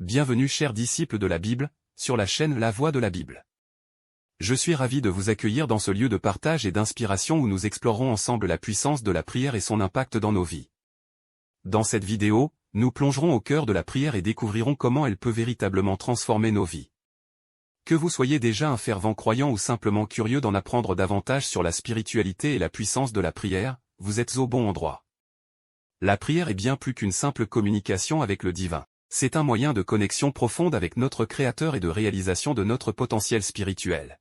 Bienvenue chers disciples de la Bible, sur la chaîne La Voix de la Bible. Je suis ravi de vous accueillir dans ce lieu de partage et d'inspiration où nous explorerons ensemble la puissance de la prière et son impact dans nos vies. Dans cette vidéo, nous plongerons au cœur de la prière et découvrirons comment elle peut véritablement transformer nos vies. Que vous soyez déjà un fervent croyant ou simplement curieux d'en apprendre davantage sur la spiritualité et la puissance de la prière, vous êtes au bon endroit. La prière est bien plus qu'une simple communication avec le divin. C'est un moyen de connexion profonde avec notre Créateur et de réalisation de notre potentiel spirituel.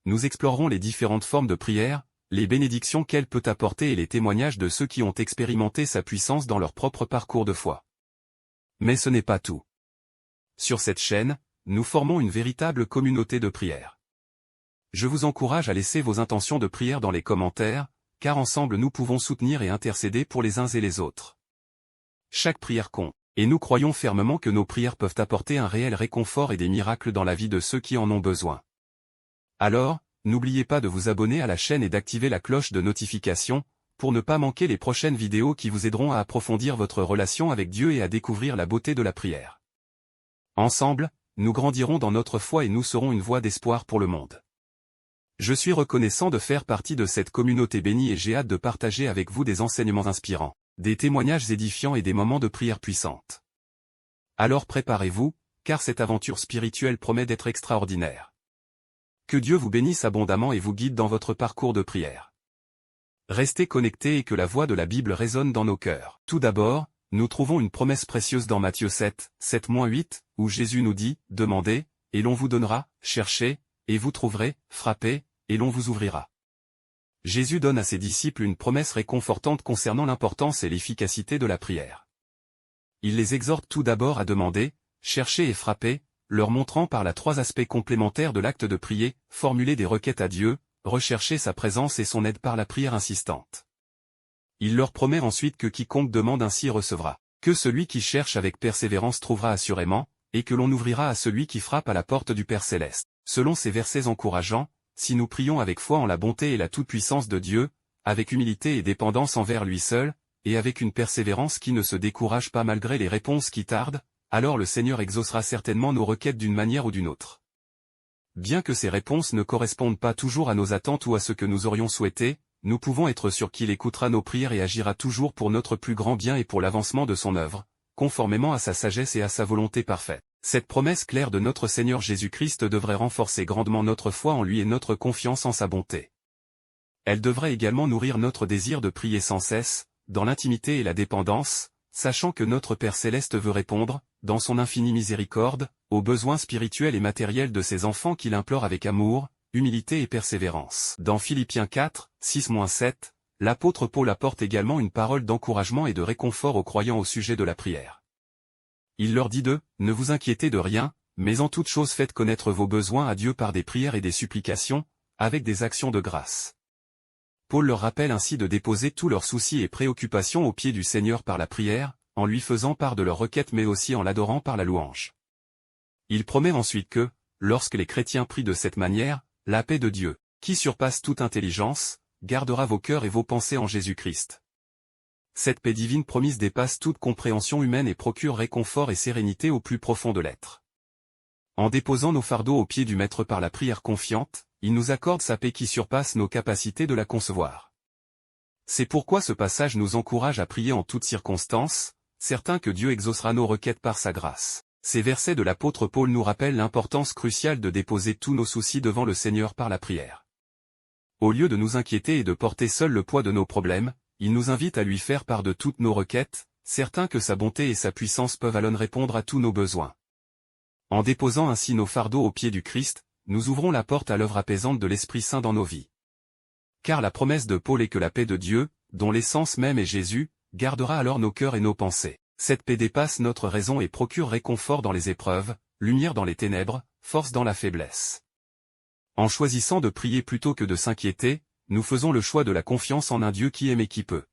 Nous explorerons les différentes formes de prière, les bénédictions qu'elle peut apporter et les témoignages de ceux qui ont expérimenté sa puissance dans leur propre parcours de foi. Mais ce n'est pas tout. Sur cette chaîne, nous formons une véritable communauté de prière. Je vous encourage à laisser vos intentions de prière dans les commentaires, car ensemble nous pouvons soutenir et intercéder pour les uns et les autres. Chaque prière compte. Et nous croyons fermement que nos prières peuvent apporter un réel réconfort et des miracles dans la vie de ceux qui en ont besoin. Alors, n'oubliez pas de vous abonner à la chaîne et d'activer la cloche de notification, pour ne pas manquer les prochaines vidéos qui vous aideront à approfondir votre relation avec Dieu et à découvrir la beauté de la prière. Ensemble, nous grandirons dans notre foi et nous serons une voix d'espoir pour le monde. Je suis reconnaissant de faire partie de cette communauté bénie et j'ai hâte de partager avec vous des enseignements inspirants, des témoignages édifiants et des moments de prière puissante. Alors préparez-vous, car cette aventure spirituelle promet d'être extraordinaire. Que Dieu vous bénisse abondamment et vous guide dans votre parcours de prière. Restez connectés et que la voix de la Bible résonne dans nos cœurs. Tout d'abord, nous trouvons une promesse précieuse dans Matthieu 7, 7-8, où Jésus nous dit « Demandez, et l'on vous donnera, cherchez, et vous trouverez, frappez, et l'on vous ouvrira ». Jésus donne à ses disciples une promesse réconfortante concernant l'importance et l'efficacité de la prière. Il les exhorte tout d'abord à demander, chercher et frapper, leur montrant par là trois aspects complémentaires de l'acte de prier, formuler des requêtes à Dieu, rechercher sa présence et son aide par la prière insistante. Il leur promet ensuite que quiconque demande ainsi recevra, que celui qui cherche avec persévérance trouvera assurément, et que l'on ouvrira à celui qui frappe à la porte du Père Céleste. Selon ces versets encourageants, si nous prions avec foi en la bonté et la toute-puissance de Dieu, avec humilité et dépendance envers lui seul, et avec une persévérance qui ne se décourage pas malgré les réponses qui tardent, alors le Seigneur exaucera certainement nos requêtes d'une manière ou d'une autre. Bien que ces réponses ne correspondent pas toujours à nos attentes ou à ce que nous aurions souhaité, nous pouvons être sûrs qu'il écoutera nos prières et agira toujours pour notre plus grand bien et pour l'avancement de son œuvre, conformément à sa sagesse et à sa volonté parfaite. Cette promesse claire de notre Seigneur Jésus-Christ devrait renforcer grandement notre foi en lui et notre confiance en sa bonté. Elle devrait également nourrir notre désir de prier sans cesse, dans l'intimité et la dépendance, sachant que notre Père Céleste veut répondre, dans son infinie miséricorde, aux besoins spirituels et matériels de ses enfants qu'il implore avec amour, humilité et persévérance. Dans Philippiens 4, 6-7, l'apôtre Paul apporte également une parole d'encouragement et de réconfort aux croyants au sujet de la prière. Il leur dit ne vous inquiétez de rien, mais en toute chose faites connaître vos besoins à Dieu par des prières et des supplications, avec des actions de grâce. Paul leur rappelle ainsi de déposer tous leurs soucis et préoccupations aux pieds du Seigneur par la prière, en lui faisant part de leurs requêtes mais aussi en l'adorant par la louange. Il promet ensuite que, lorsque les chrétiens prient de cette manière, la paix de Dieu, qui surpasse toute intelligence, gardera vos cœurs et vos pensées en Jésus-Christ. Cette paix divine promise dépasse toute compréhension humaine et procure réconfort et sérénité au plus profond de l'être. En déposant nos fardeaux aux pieds du Maître par la prière confiante, il nous accorde sa paix qui surpasse nos capacités de la concevoir. C'est pourquoi ce passage nous encourage à prier en toutes circonstances, certains que Dieu exaucera nos requêtes par sa grâce. Ces versets de l'apôtre Paul nous rappellent l'importance cruciale de déposer tous nos soucis devant le Seigneur par la prière. Au lieu de nous inquiéter et de porter seul le poids de nos problèmes, il nous invite à lui faire part de toutes nos requêtes, certains que sa bonté et sa puissance peuvent alors répondre à tous nos besoins. En déposant ainsi nos fardeaux aux pieds du Christ, nous ouvrons la porte à l'œuvre apaisante de l'Esprit Saint dans nos vies. Car la promesse de Paul est que la paix de Dieu, dont l'essence même est Jésus, gardera alors nos cœurs et nos pensées. Cette paix dépasse notre raison et procure réconfort dans les épreuves, lumière dans les ténèbres, force dans la faiblesse. En choisissant de prier plutôt que de s'inquiéter, nous faisons le choix de la confiance en un Dieu qui aime et qui peut.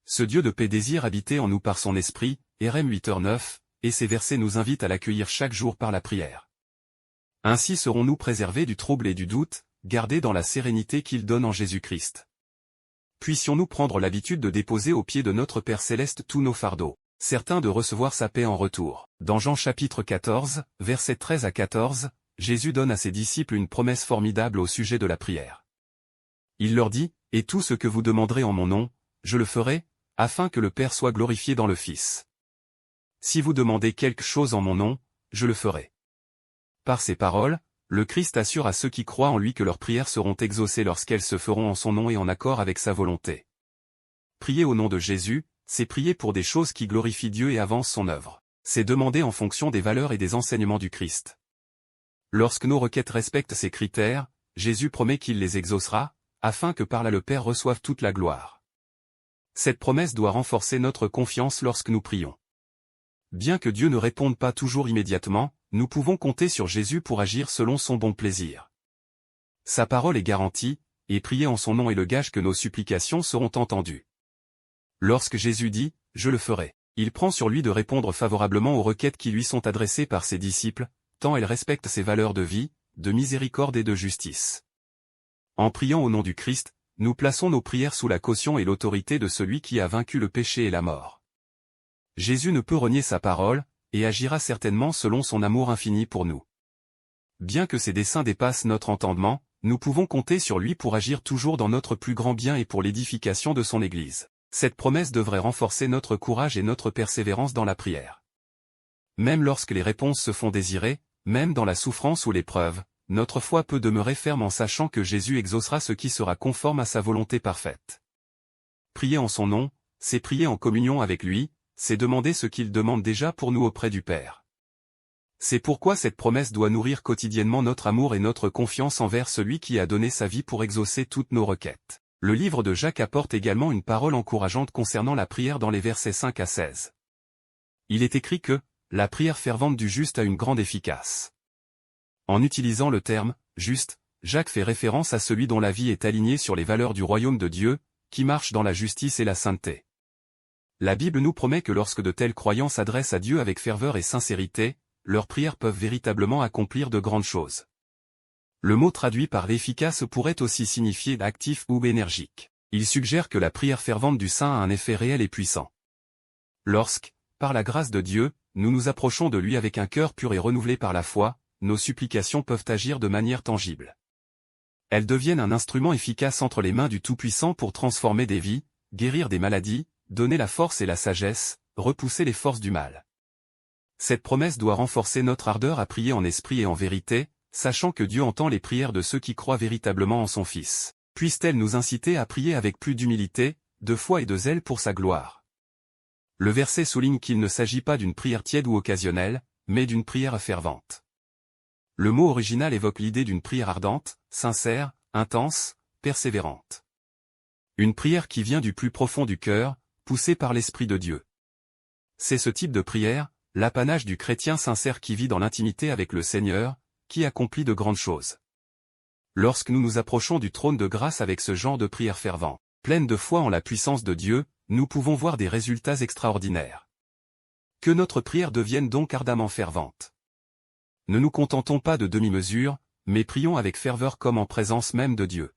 Ce Dieu de paix désire habiter en nous par son esprit, RM 8h9, et ces versets nous invitent à l'accueillir chaque jour par la prière. Ainsi serons-nous préservés du trouble et du doute, gardés dans la sérénité qu'il donne en Jésus-Christ. Puissions-nous prendre l'habitude de déposer aux pieds de notre Père Céleste tous nos fardeaux. certains de recevoir sa paix en retour. Dans Jean chapitre 14, versets 13 à 14, Jésus donne à ses disciples une promesse formidable au sujet de la prière. Il leur dit, « Et tout ce que vous demanderez en mon nom, je le ferai, afin que le Père soit glorifié dans le Fils. Si vous demandez quelque chose en mon nom, je le ferai. » Par ces paroles, le Christ assure à ceux qui croient en lui que leurs prières seront exaucées lorsqu'elles se feront en son nom et en accord avec sa volonté. Prier au nom de Jésus, c'est prier pour des choses qui glorifient Dieu et avancent son œuvre. C'est demander en fonction des valeurs et des enseignements du Christ. Lorsque nos requêtes respectent ces critères, Jésus promet qu'il les exaucera, afin que par là le Père reçoive toute la gloire. Cette promesse doit renforcer notre confiance lorsque nous prions. Bien que Dieu ne réponde pas toujours immédiatement, nous pouvons compter sur Jésus pour agir selon son bon plaisir. Sa parole est garantie, et prier en son nom est le gage que nos supplications seront entendues. Lorsque Jésus dit « Je le ferai », il prend sur lui de répondre favorablement aux requêtes qui lui sont adressées par ses disciples, tant elles respectent ses valeurs de vie, de miséricorde et de justice. En priant au nom du Christ, nous plaçons nos prières sous la caution et l'autorité de celui qui a vaincu le péché et la mort. Jésus ne peut renier sa parole, et agira certainement selon son amour infini pour nous. Bien que ses desseins dépassent notre entendement, nous pouvons compter sur lui pour agir toujours dans notre plus grand bien et pour l'édification de son Église. Cette promesse devrait renforcer notre courage et notre persévérance dans la prière. Même lorsque les réponses se font désirer, même dans la souffrance ou l'épreuve, notre foi peut demeurer ferme en sachant que Jésus exaucera ce qui sera conforme à sa volonté parfaite. Prier en son nom, c'est prier en communion avec lui, c'est demander ce qu'il demande déjà pour nous auprès du Père. C'est pourquoi cette promesse doit nourrir quotidiennement notre amour et notre confiance envers celui qui a donné sa vie pour exaucer toutes nos requêtes. Le livre de Jacques apporte également une parole encourageante concernant la prière dans les versets 5 à 16. Il est écrit que « la prière fervente du juste a une grande efficace ». En utilisant le terme « juste », Jacques fait référence à celui dont la vie est alignée sur les valeurs du royaume de Dieu, qui marche dans la justice et la sainteté. La Bible nous promet que lorsque de tels croyants s'adressent à Dieu avec ferveur et sincérité, leurs prières peuvent véritablement accomplir de grandes choses. Le mot traduit par efficace pourrait aussi signifier actif ou énergique. Il suggère que la prière fervente du saint a un effet réel et puissant. Lorsque, par la grâce de Dieu, nous nous approchons de lui avec un cœur pur et renouvelé par la foi, nos supplications peuvent agir de manière tangible. Elles deviennent un instrument efficace entre les mains du Tout-Puissant pour transformer des vies, guérir des maladies, donner la force et la sagesse, repousser les forces du mal. Cette promesse doit renforcer notre ardeur à prier en esprit et en vérité, sachant que Dieu entend les prières de ceux qui croient véritablement en son Fils. Puisse-t-elle nous inciter à prier avec plus d'humilité, de foi et de zèle pour sa gloire. Le verset souligne qu'il ne s'agit pas d'une prière tiède ou occasionnelle, mais d'une prière fervente. Le mot original évoque l'idée d'une prière ardente, sincère, intense, persévérante. Une prière qui vient du plus profond du cœur, poussée par l'Esprit de Dieu. C'est ce type de prière, l'apanage du chrétien sincère qui vit dans l'intimité avec le Seigneur, qui accomplit de grandes choses. Lorsque nous nous approchons du trône de grâce avec ce genre de prière fervente, pleine de foi en la puissance de Dieu, nous pouvons voir des résultats extraordinaires. Que notre prière devienne donc ardemment fervente. Ne nous contentons pas de demi-mesure, mais prions avec ferveur comme en présence même de Dieu.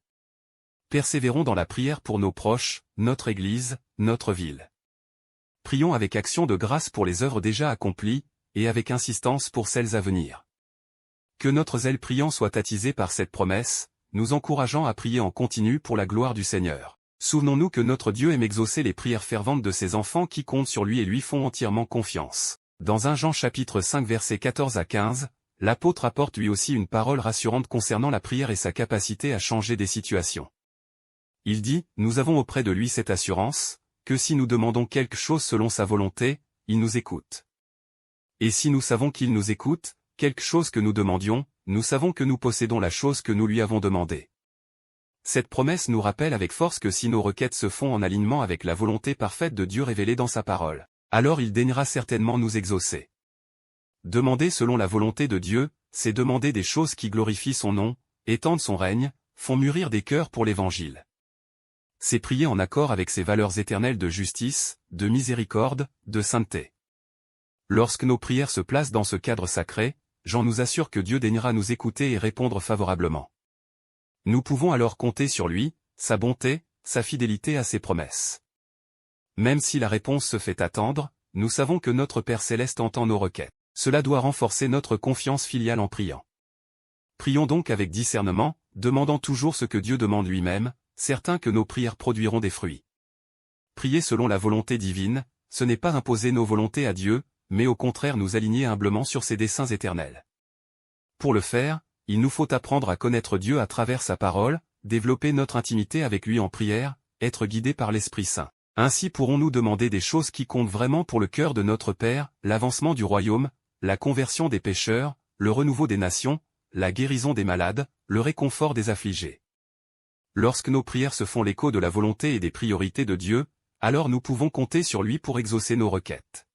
Persévérons dans la prière pour nos proches, notre Église, notre ville. Prions avec action de grâce pour les œuvres déjà accomplies, et avec insistance pour celles à venir. Que notre zèle priant soit attisé par cette promesse, nous encourageant à prier en continu pour la gloire du Seigneur. Souvenons-nous que notre Dieu aime exaucer les prières ferventes de ses enfants qui comptent sur lui et lui font entièrement confiance. Dans 1 Jean chapitre 5 versets 14 à 15, l'apôtre apporte lui aussi une parole rassurante concernant la prière et sa capacité à changer des situations. Il dit, « Nous avons auprès de lui cette assurance, que si nous demandons quelque chose selon sa volonté, il nous écoute. Et si nous savons qu'il nous écoute, quelque chose que nous demandions, nous savons que nous possédons la chose que nous lui avons demandée. » Cette promesse nous rappelle avec force que si nos requêtes se font en alignement avec la volonté parfaite de Dieu révélée dans sa parole, alors il daignera certainement nous exaucer. Demander selon la volonté de Dieu, c'est demander des choses qui glorifient son nom, étendent son règne, font mûrir des cœurs pour l'Évangile. C'est prier en accord avec ses valeurs éternelles de justice, de miséricorde, de sainteté. Lorsque nos prières se placent dans ce cadre sacré, Jean nous assure que Dieu daignera nous écouter et répondre favorablement. Nous pouvons alors compter sur lui, sa bonté, sa fidélité à ses promesses. Même si la réponse se fait attendre, nous savons que notre Père Céleste entend nos requêtes. Cela doit renforcer notre confiance filiale en priant. Prions donc avec discernement, demandant toujours ce que Dieu demande lui-même, certains que nos prières produiront des fruits. Prier selon la volonté divine, ce n'est pas imposer nos volontés à Dieu, mais au contraire nous aligner humblement sur ses desseins éternels. Pour le faire, il nous faut apprendre à connaître Dieu à travers sa parole, développer notre intimité avec lui en prière, être guidés par l'Esprit Saint. Ainsi pourrons-nous demander des choses qui comptent vraiment pour le cœur de notre Père, l'avancement du royaume, la conversion des pécheurs, le renouveau des nations, la guérison des malades, le réconfort des affligés. Lorsque nos prières se font l'écho de la volonté et des priorités de Dieu, alors nous pouvons compter sur lui pour exaucer nos requêtes.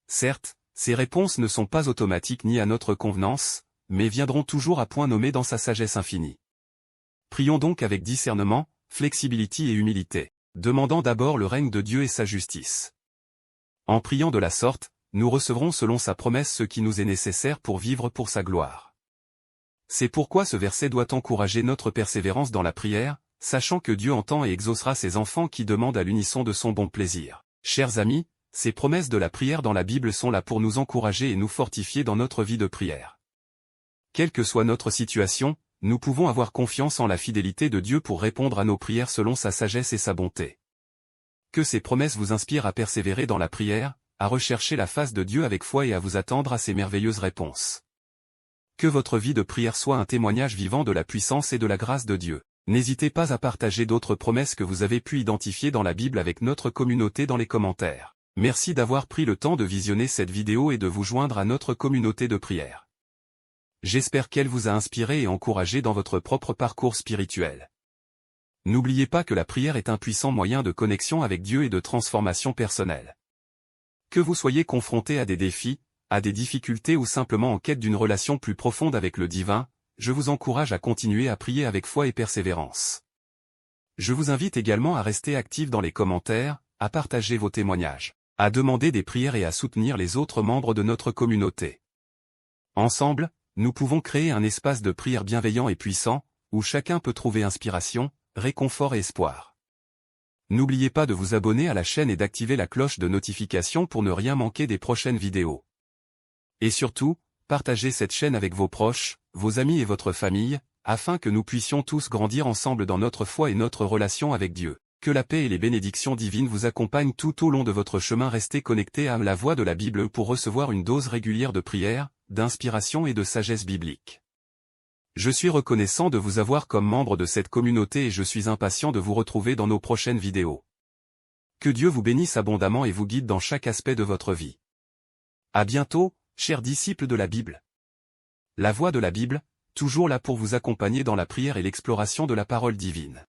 Certes, ces réponses ne sont pas automatiques ni à notre convenance, mais viendront toujours à point nommé dans sa sagesse infinie. Prions donc avec discernement, flexibilité et humilité, demandant d'abord le règne de Dieu et sa justice. En priant de la sorte, nous recevrons selon sa promesse ce qui nous est nécessaire pour vivre pour sa gloire. C'est pourquoi ce verset doit encourager notre persévérance dans la prière, sachant que Dieu entend et exaucera ses enfants qui demandent à l'unisson de son bon plaisir. Chers amis, ces promesses de la prière dans la Bible sont là pour nous encourager et nous fortifier dans notre vie de prière. Quelle que soit notre situation, nous pouvons avoir confiance en la fidélité de Dieu pour répondre à nos prières selon sa sagesse et sa bonté. Que ces promesses vous inspirent à persévérer dans la prière, à rechercher la face de Dieu avec foi et à vous attendre à ses merveilleuses réponses. Que votre vie de prière soit un témoignage vivant de la puissance et de la grâce de Dieu. N'hésitez pas à partager d'autres promesses que vous avez pu identifier dans la Bible avec notre communauté dans les commentaires. Merci d'avoir pris le temps de visionner cette vidéo et de vous joindre à notre communauté de prière. J'espère qu'elle vous a inspiré et encouragé dans votre propre parcours spirituel. N'oubliez pas que la prière est un puissant moyen de connexion avec Dieu et de transformation personnelle. Que vous soyez confronté à des défis, à des difficultés ou simplement en quête d'une relation plus profonde avec le divin, je vous encourage à continuer à prier avec foi et persévérance. Je vous invite également à rester actif dans les commentaires, à partager vos témoignages, à demander des prières et à soutenir les autres membres de notre communauté. Ensemble, nous pouvons créer un espace de prière bienveillant et puissant, où chacun peut trouver inspiration, réconfort et espoir. N'oubliez pas de vous abonner à la chaîne et d'activer la cloche de notification pour ne rien manquer des prochaines vidéos. Et surtout, partagez cette chaîne avec vos proches, vos amis et votre famille, afin que nous puissions tous grandir ensemble dans notre foi et notre relation avec Dieu. Que la paix et les bénédictions divines vous accompagnent tout au long de votre chemin. Restez connectés à la voix de la Bible pour recevoir une dose régulière de prière, d'inspiration et de sagesse biblique. Je suis reconnaissant de vous avoir comme membre de cette communauté et je suis impatient de vous retrouver dans nos prochaines vidéos. Que Dieu vous bénisse abondamment et vous guide dans chaque aspect de votre vie. À bientôt, chers disciples de la Bible. La voix de la Bible, toujours là pour vous accompagner dans la prière et l'exploration de la parole divine.